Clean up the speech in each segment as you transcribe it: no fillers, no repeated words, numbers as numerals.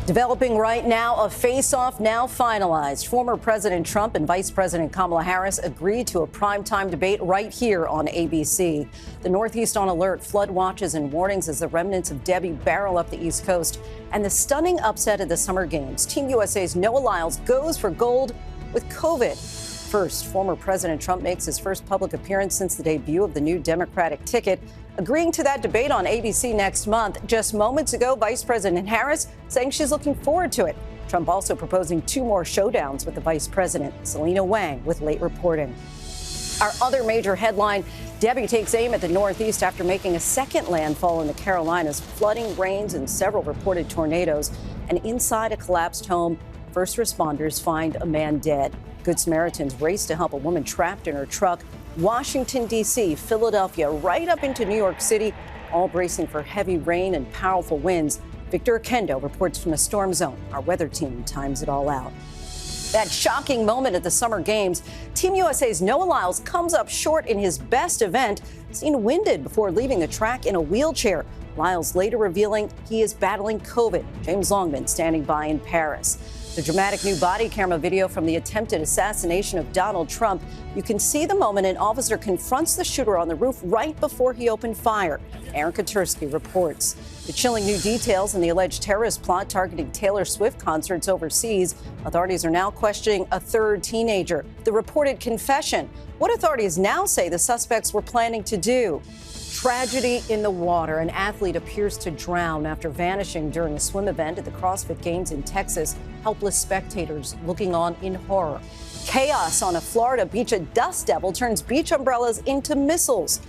Developing right now, a face-off now finalized. Former President Trump and Vice President Kamala Harris agreed to a primetime debate right here on ABC. The Northeast on alert, flood watches and warnings as the remnants of Debby barrel up the East Coast. And the stunning upset at the Summer Games. Team USA's Noah Lyles goes for gold with COVID. First, former President Trump makes his first public appearance since the debut of the new Democratic ticket, agreeing to that debate on ABC next month. Just moments ago, Vice President Harris saying she's looking forward to it. Trump also proposing 2 more showdowns with the vice president. Selina Wang with late reporting. Our other major headline, Debby takes aim at the Northeast after making a second landfall in the Carolinas, flooding, rains, and several reported tornadoes. And inside a collapsed home, first responders find a man dead. Good Samaritans race to help a woman trapped in her truck. Washington, D.C., Philadelphia, right up into New York City, all bracing for heavy rain and powerful winds. Victor Akendo reports from the storm zone. Our weather team times it all out. That shocking moment at the Summer Games, Team USA's Noah Lyles comes up short in his best event, seen winded before leaving the track in a wheelchair. Lyles later revealing he is battling COVID. James Longman standing by in Paris. The dramatic new body camera video from the attempted assassination of Donald Trump. You can see the moment an officer confronts the shooter on the roof right before he opened fire. Aaron Katersky reports. The chilling new details in the alleged terrorist plot targeting Taylor Swift concerts overseas. Authorities are now questioning a third teenager. The reported confession. What authorities now say the suspects were planning to do. Tragedy in the water. An athlete appears to drown after vanishing during a swim event at the CrossFit Games in Texas. Helpless spectators looking on in horror. Chaos on a Florida beach. A dust devil turns beach umbrellas into missiles.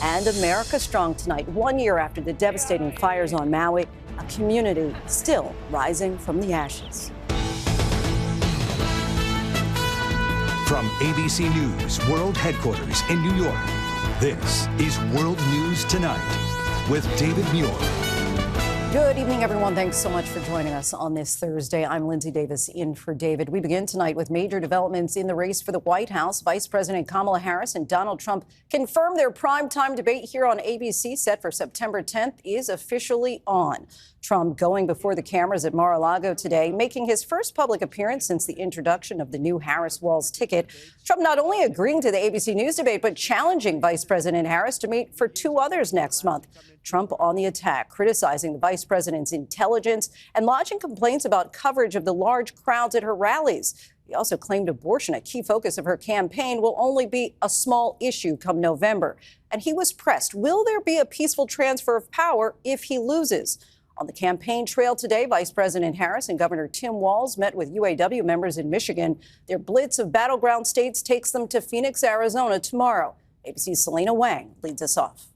And America strong tonight, 1 year after the devastating fires on Maui. A community still rising from the ashes. From ABC News World Headquarters in New York, this is World News Tonight with David Muir. Good evening, everyone. Thanks so much for joining us on this Thursday. I'm Lindsay Davis in for David. We begin tonight with major developments in the race for the White House. Vice President Kamala Harris and Donald Trump confirm their primetime debate here on ABC, set for September 10th, is officially on. Trump going before the cameras at Mar-a-Lago today, making his first public appearance since the introduction of the new Harris-Walz ticket. Trump not only agreeing to the ABC News debate, but challenging Vice President Harris to meet for 2 others next month. Trump on the attack, criticizing the vice president's intelligence and lodging complaints about coverage of the large crowds at her rallies. He also claimed abortion, a key focus of her campaign, will only be a small issue come November. And he was pressed, will there be a peaceful transfer of power if he loses? On the campaign trail today, Vice President Harris and Governor Tim Walz met with UAW members in Michigan. Their blitz of battleground states takes them to Phoenix, Arizona tomorrow. ABC's Selina Wang leads us off.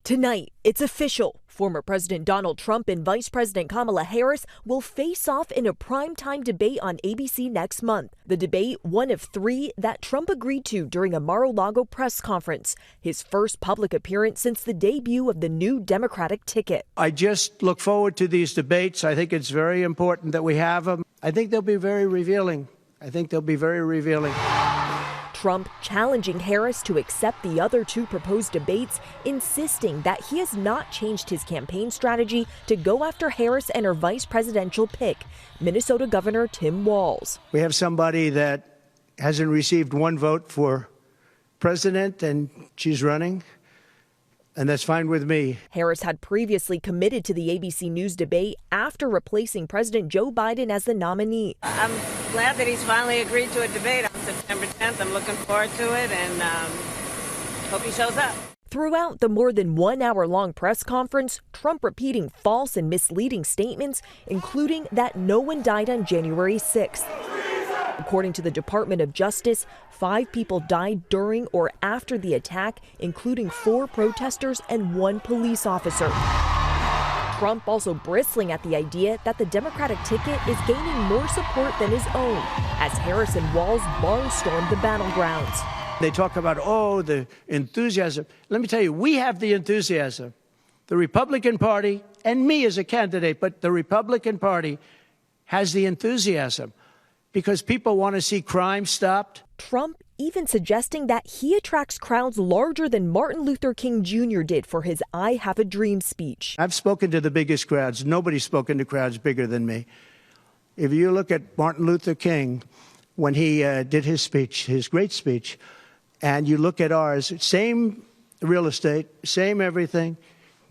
Tonight, it's official. Former President Donald Trump and Vice President Kamala Harris will face off in a primetime debate on ABC next month. The debate, one of 3 that Trump agreed to during a Mar-a-Lago press conference, his first public appearance since the debut of the new Democratic ticket. I just look forward to these debates. I think it's very important that we have them. I think they'll be very revealing. Trump challenging Harris to accept the other 2 proposed debates, insisting that he has not changed his campaign strategy to go after Harris and her vice presidential pick, Minnesota Governor Tim Walz. We have somebody that hasn't received 1 vote for president, and she's running, and that's fine with me. Harris had previously committed to the ABC News debate after replacing President Joe Biden as the nominee. I'm glad that he's finally agreed to a debate on September 10th. I'm looking forward to it and hope he shows up. Throughout the more than 1 hour long press conference, Trump repeating false and misleading statements, including that no one died on January 6th. According to the Department of Justice, 5 people died during or after the attack, including 4 protesters and 1 police officer. Trump also bristling at the idea that the Democratic ticket is gaining more support than his own, as Harris and Walz barnstormed the battlegrounds. They talk about, the enthusiasm. Let me tell you, we have the enthusiasm. The Republican Party, and me as a candidate, but the Republican Party has the enthusiasm because people want to see crime stopped. Trump even suggesting that he attracts crowds larger than Martin Luther King Jr. did for his I Have a Dream speech. I've spoken to the biggest crowds. Nobody's spoken to crowds bigger than me. If you look at Martin Luther King, when he did his speech, his great speech, and you look at ours, same real estate, same everything,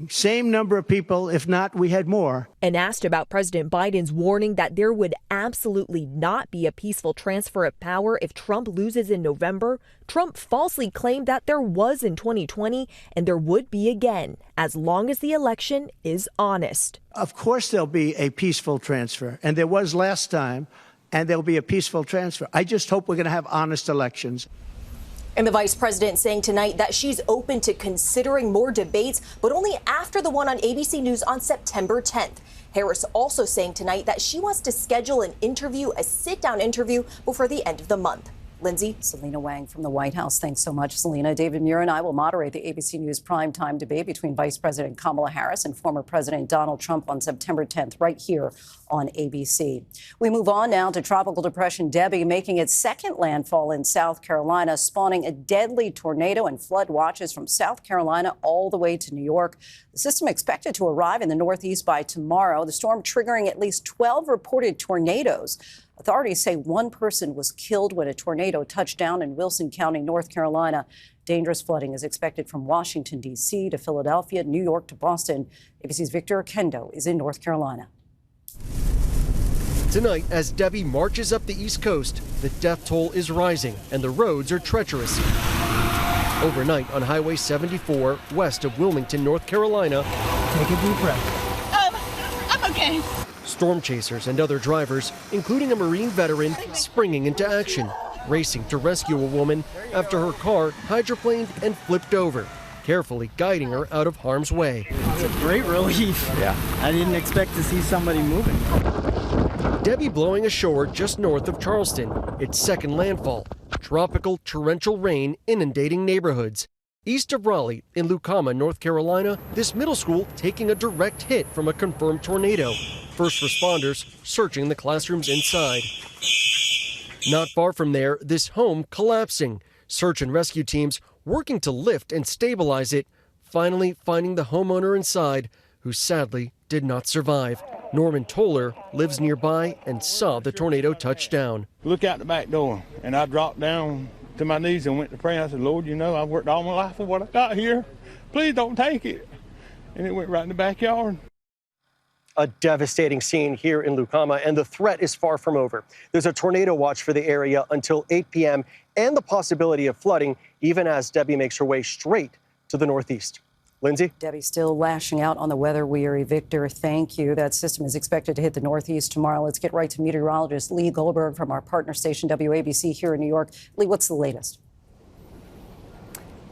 same number of people, if not, we had more. And asked about President Biden's warning that there would absolutely not be a peaceful transfer of power if Trump loses in November, Trump falsely claimed that there was in 2020 and there would be again, as long as the election is honest. Of course there'll be a peaceful transfer, and there was last time, and there'll be a peaceful transfer. I just hope we're going to have honest elections. And the vice president saying tonight that she's open to considering more debates, but only after the one on ABC News on September 10th. Harris also saying tonight that she wants to schedule an interview, a sit-down interview, before the end of the month. Lindsay? Selina Wang from the White House. Thanks so much, Selina. David Muir and I will moderate the ABC News primetime debate between Vice President Kamala Harris and former President Donald Trump on September 10th, right here on ABC. We move on now to Tropical Depression Debby, making its second landfall in South Carolina, spawning a deadly tornado and flood watches from South Carolina all the way to New York. The system expected to arrive in the Northeast by tomorrow, the storm triggering at least 12 reported tornadoes. Authorities say one person was killed when a tornado touched down in Wilson County, North Carolina. Dangerous flooding is expected from Washington, D.C. to Philadelphia, New York to Boston. ABC's Victor Oquendo is in North Carolina. Tonight, as Debby marches up the East Coast, the death toll is rising and the roads are treacherous. Overnight on Highway 74, west of Wilmington, North Carolina, take a deep breath. I'm okay. Storm chasers and other drivers, including a Marine veteran, springing into action, racing to rescue a woman after her car hydroplaned and flipped over, carefully guiding her out of harm's way. It's a great relief. Yeah. I didn't expect to see somebody moving. Debby blowing ashore just north of Charleston, its second landfall. Tropical torrential rain inundating neighborhoods. East of Raleigh, in Lucama, North Carolina, this middle school taking a direct hit from a confirmed tornado. First responders searching the classrooms inside. Not far from there, this home collapsing. Search and rescue teams working to lift and stabilize it, finally finding the homeowner inside, who sadly did not survive. Norman Toller lives nearby and saw the tornado touch down. Look out the back door, and I dropped down to my knees and went to pray. I said, Lord, you know, I've worked all my life for what I got here. Please don't take it. And it went right in the backyard. A devastating scene here in Lucama, and the threat is far from over. There's a tornado watch for the area until 8 p.m. and the possibility of flooding, even as Debby makes her way straight to the Northeast. Lindsay? Debby still lashing out on the weather-weary. Victor, thank you. That system is expected to hit the Northeast tomorrow. Let's get right to meteorologist Lee Goldberg from our partner station WABC here in New York. Lee, what's the latest?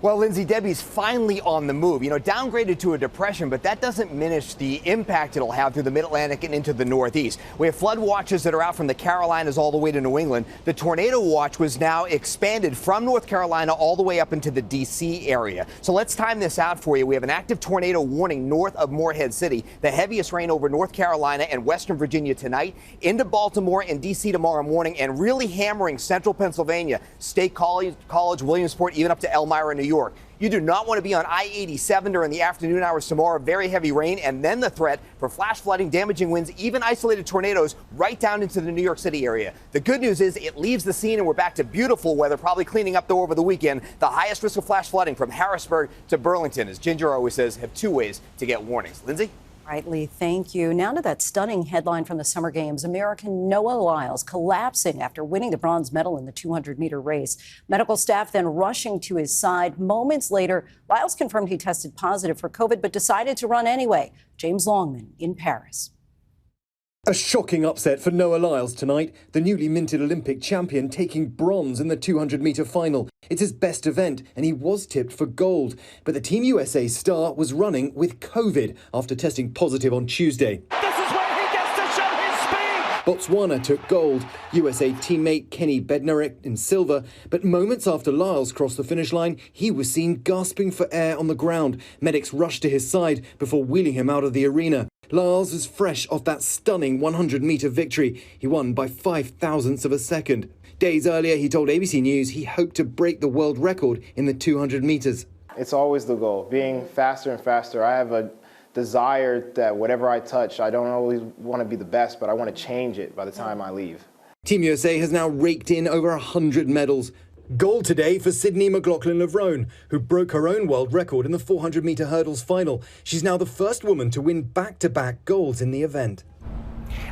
Well, Lindsay, Debby's finally on the move. You know, downgraded to a depression, but that doesn't diminish the impact it'll have through the Mid-Atlantic and into the Northeast. We have flood watches that are out from the Carolinas all the way to New England. The tornado watch was now expanded from North Carolina all the way up into the D.C. area. So let's time this out for you. We have an active tornado warning north of Morehead City. The heaviest rain over North Carolina and Western Virginia tonight, into Baltimore and D.C. tomorrow morning, and really hammering central Pennsylvania, State College, Williamsport, even up to Elmira, New York. You do not want to be on I-87 during the afternoon hours tomorrow. Very heavy rain, and then the threat for flash flooding, damaging winds, even isolated tornadoes right down into the New York City area. The good news is it leaves the scene and we're back to beautiful weather, probably cleaning up though over the weekend. The highest risk of flash flooding from Harrisburg to Burlington, as Ginger always says, have two ways to get warnings. Lindsay? Right, Lee, thank you. Now to that stunning headline from the Summer Games. American Noah Lyles collapsing after winning the bronze medal in the 200-meter race. Medical staff then rushing to his side. Moments later, Lyles confirmed he tested positive for COVID, but decided to run anyway. James Longman in Paris. A shocking upset for Noah Lyles tonight, the newly minted Olympic champion taking bronze in the 200-meter final. It's his best event, and he was tipped for gold. But the Team USA star was running with COVID after testing positive on Tuesday. This is where he gets to show his speed! Botswana took gold, USA teammate Kenny Bednarek in silver, but moments after Lyles crossed the finish line, he was seen gasping for air on the ground. Medics rushed to his side before wheeling him out of the arena. Lyles is fresh off that stunning 100-meter victory. He won by 0.05 of a second. Days earlier, he told ABC News he hoped to break the world record in the 200 meters. It's always the goal, being faster and faster. I have a desire that whatever I touch, I don't always want to be the best, but I want to change it by the time I leave. Team USA has now raked in over 100 medals. Gold today for Sydney McLaughlin-Levrone, who broke her own world record in the 400-meter hurdles final. She's now the first woman to win back-to-back golds in the event.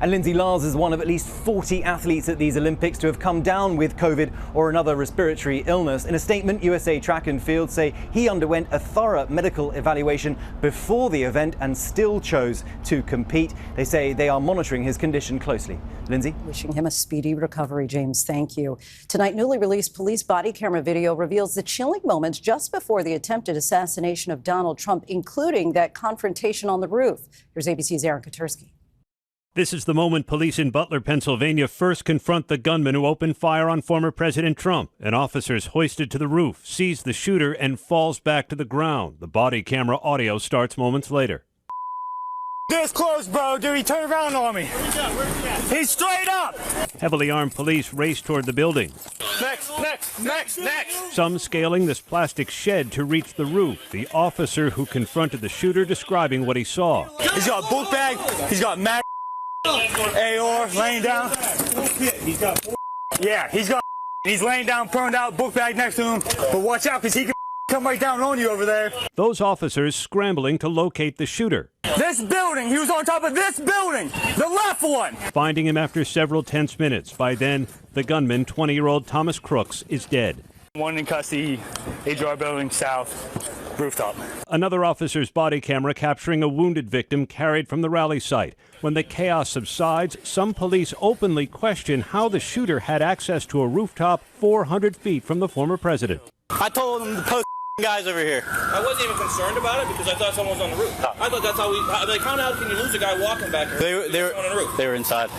And Lindsay Lyles is one of at least 40 athletes at these Olympics to have come down with COVID or another respiratory illness. In a statement, USA Track and Field say he underwent a thorough medical evaluation before the event and still chose to compete. They say they are monitoring his condition closely. Lindsay? Wishing him a speedy recovery, James. Thank you. Tonight, newly released police body camera video reveals the chilling moments just before the attempted assassination of Donald Trump, including that confrontation on the roof. Here's ABC's Aaron Katersky. This is the moment police in Butler, Pennsylvania first confront the gunman who opened fire on former President Trump. An officer is hoisted to the roof, sees the shooter, and falls back to the ground. The body camera audio starts moments later. This close, bro. Dude, he turned around on me. He's straight up. Heavily armed police race toward the building. Next. Some scaling this plastic shed to reach the roof. The officer who confronted the shooter describing what he saw. He's got a book bag. He's got mag. AR laying down. He's laying down, prone out, book bag next to him. But watch out, because he can come right down on you over there. Those officers scrambling to locate the shooter. This building, he was on top of this building, the left one. Finding him after several tense minutes. By then, the gunman, 20-year-old Thomas Crooks, is dead. One in custody, HR building south, rooftop. Another officer's body camera capturing a wounded victim carried from the rally site. When the chaos subsides, some police openly question how the shooter had access to a rooftop 400 feet from the former president. I told them to post guys over here. I wasn't even concerned about it because I thought someone was on the roof. I thought that's how like, how can you lose a guy walking back here? They were on the roof. They were inside.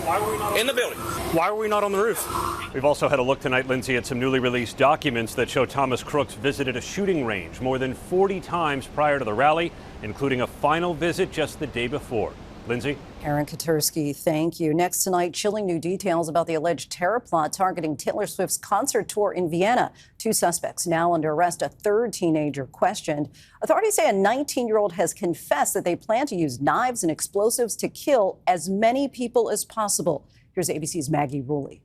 Why were we not in the building? Why were we not on the roof? We've also had a look tonight, Lindsay, at some newly released documents that show Thomas Crooks visited a shooting range more than 40 times prior to the rally, including a final visit just the day before. Lindsay? Aaron Katersky, thank you. Next tonight, chilling new details about the alleged terror plot targeting Taylor Swift's concert tour in Vienna. 2 suspects now under arrest, a third teenager questioned. Authorities say a 19-year-old has confessed that they plan to use knives and explosives to kill as many people as possible. Here's ABC's Maggie Rulli.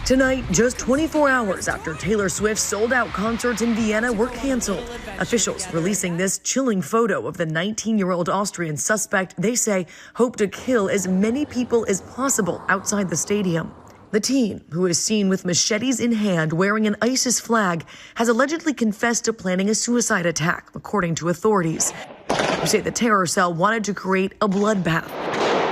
Tonight, just 24 hours after Taylor Swift's sold-out concerts in Vienna were canceled. Officials releasing this chilling photo of the 19-year-old Austrian suspect they say hoped to kill as many people as possible outside the stadium. The teen, who is seen with machetes in hand wearing an ISIS flag, has allegedly confessed to planning a suicide attack, according to authorities, who say the terror cell wanted to create a bloodbath,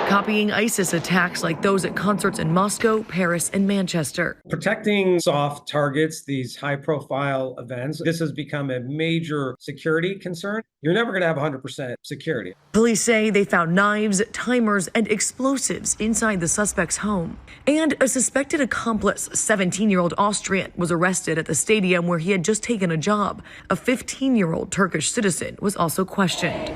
copying ISIS attacks like those at concerts in Moscow, Paris, and Manchester. Protecting soft targets, these high-profile events, this has become a major security concern. You're never going to have 100% security. Police say they found knives, timers, and explosives inside the suspect's home. And a suspected accomplice, 17-year-old Austrian, was arrested at the stadium where he had just taken a job. A 15-year-old Turkish citizen was also questioned.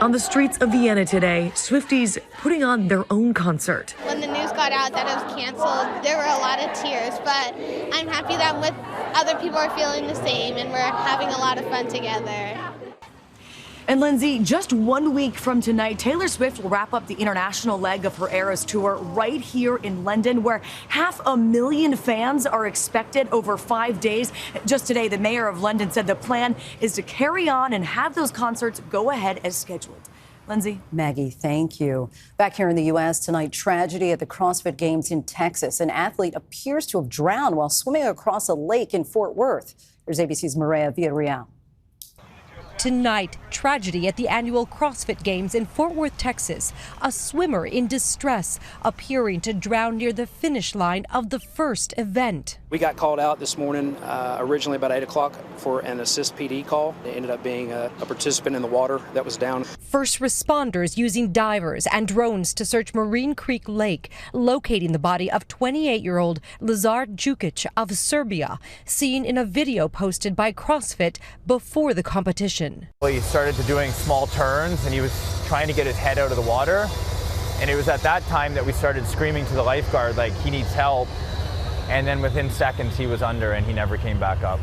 On the streets of Vienna today, Swifties putting on their own concert. When the news got out that it was canceled, there were a lot of tears, but I'm happy that with other people are feeling the same and we're having a lot of fun together. And Lindsay, just 1 week from tonight, Taylor Swift will wrap up the international leg of her Eras tour right here in London, where 500,000 fans are expected over 5 days. Just today, the mayor of London said the plan is to carry on and have those concerts go ahead as scheduled. Lindsay? Maggie, thank you. Back here in the U.S. tonight, tragedy at the CrossFit Games in Texas. An athlete appears to have drowned while swimming across a lake in Fort Worth. Here's ABC's Mireya Villarreal. Tonight, tragedy at the annual CrossFit Games in Fort Worth, Texas. A swimmer in distress appearing to drown near the finish line of the first event. We got called out this morning, originally about 8 o'clock for an assist PD call. It ended up being a participant in the water that was down. First responders using divers and drones to search Marine Creek Lake, locating the body of 28-year-old Lazar Dukic of Serbia, seen in a video posted by CrossFit before the competition. He started to doing small turns and he was trying to get his head out of the water, And it was at that time that we started screaming to the lifeguard, like, he needs help. And then within seconds, he was under and he never came back up.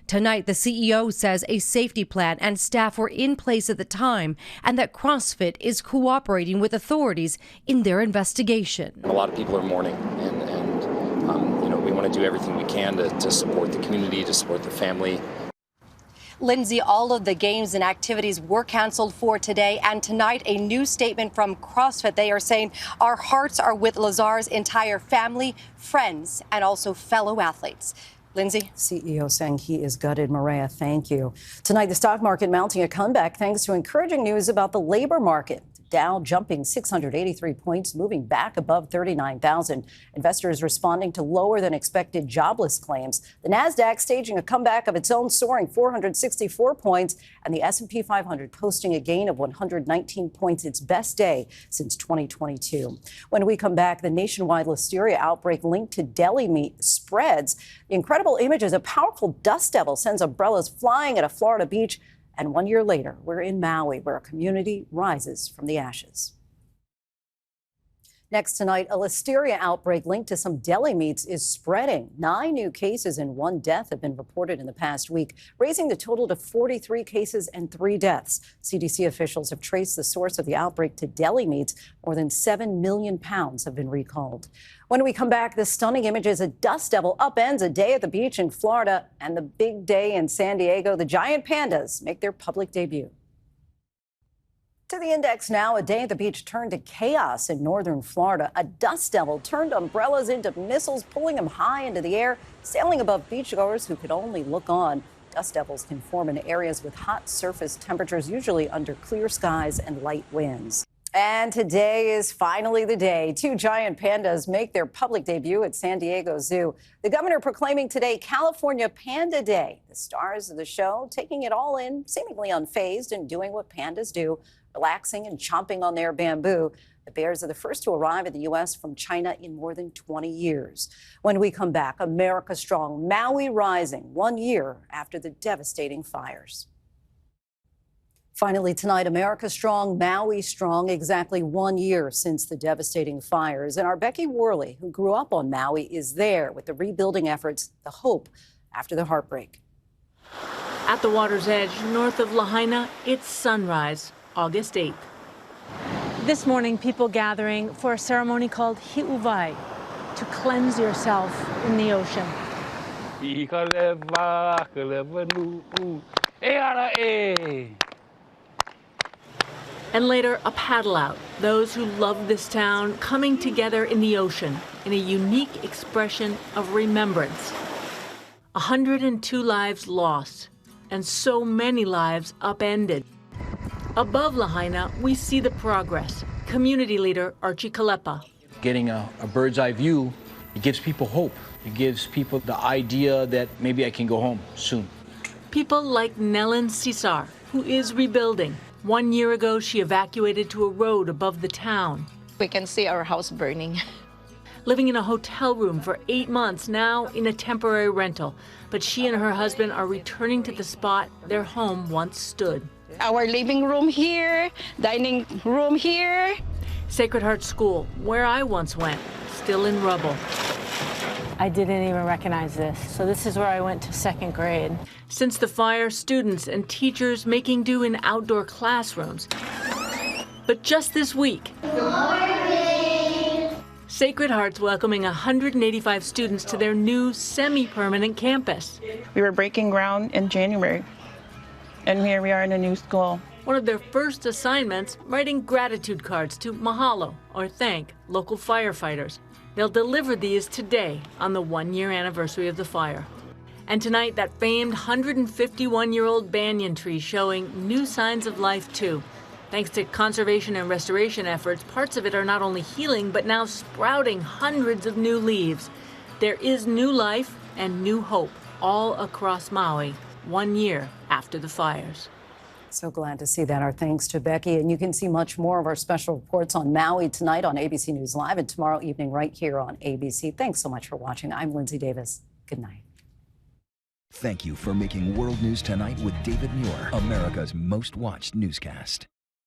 Tonight, the CEO says a safety plan and staff were in place at the time and that CrossFit is cooperating with authorities in their investigation. A lot of people are mourning, and we want to do everything we can to support the community, to support the family. Lindsay, all of the games and activities were canceled for today, and tonight a new statement from CrossFit. They are saying our hearts are with Lazar's entire family, friends, and also fellow athletes. Lindsay? CEO saying he is gutted. Mireya, thank you. Tonight, the stock market mounting a comeback thanks to encouraging news about the labor market. Dow jumping 683 points, moving back above 39,000. Investors responding to lower than expected jobless claims. The Nasdaq staging a comeback of its own, soaring 464 points, and the S&P 500 posting a gain of 119 points, its best day since 2022. When we come back, the nationwide listeria outbreak linked to deli meat spreads. The incredible images: a powerful dust devil sends umbrellas flying at a Florida beach. And 1 year later, we're in Maui, where a community rises from the ashes. Next tonight, a listeria outbreak linked to some deli meats is spreading. 9 new cases and 1 death have been reported in the past week, raising the total to 43 cases and 3 deaths. CDC officials have traced the source of the outbreak to deli meats. More than 7 million pounds have been recalled. When we come back, the stunning images: a dust devil upends a day at the beach in Florida, and the big day in San Diego. The giant pandas make their public debut. To the index now, a day at the beach turned to chaos in northern Florida. A dust devil turned umbrellas into missiles, pulling them high into the air, sailing above beachgoers who could only look on. Dust devils can form in areas with hot surface temperatures, usually under clear skies and light winds. And today is finally the day. 2 giant pandas make their public debut at San Diego Zoo. The governor proclaiming today California Panda Day. The stars of the show taking it all in, seemingly unfazed and doing what pandas do, relaxing and chomping on their bamboo. The bears are the first to arrive in the U.S. from China in more than 20 years. When we come back, America strong, Maui rising 1 year after the devastating fires. Finally tonight, America strong, Maui strong, exactly 1 year since the devastating fires. And our Becky Worley, who grew up on Maui, is there with the rebuilding efforts, the hope after the heartbreak. At the water's edge, north of Lahaina, it's sunrise, August 8th. This morning, people gathering for a ceremony called Hi'uvai, to cleanse yourself in the ocean. And later, a paddle out. Those who love this town coming together in the ocean in a unique expression of remembrance. 102 lives lost, and so many lives upended. Above Lahaina, we see the progress. Community leader Archie Kalepa. Getting a bird's eye view, it gives people hope. It gives people the idea that maybe I can go home soon. People like Nellen Cesar, who is rebuilding. 1 year ago, she evacuated to a road above the town. We can see our house burning. Living in a hotel room for 8 months, now in a temporary rental. But she and her husband are returning to the spot their home once stood. Our living room here, dining room here. Sacred Heart School, where I once went, still in rubble. I didn't even recognize this. So this is where I went to 2nd grade. Since the fire, students and teachers making do in outdoor classrooms. But just this week, Sacred Heart's welcoming 185 students to their new semi-permanent campus. We were breaking ground in January, and here we are in a new school. One of their first assignments, writing gratitude cards to mahalo, or thank, local firefighters. They'll deliver these today on the 1 year anniversary of the fire. And tonight, that famed 151-year-old banyan tree showing new signs of life too. Thanks to conservation and restoration efforts, parts of it are not only healing, but now sprouting hundreds of new leaves. There is new life and new hope all across Maui 1 year after the fires. So glad to see that. Our thanks to Becky. And you can see much more of our special reports on Maui tonight on ABC News Live and tomorrow evening right here on ABC. Thanks so much for watching. I'm Lindsay Davis. Good night. Thank you for making World News Tonight with David Muir, America's most watched newscast.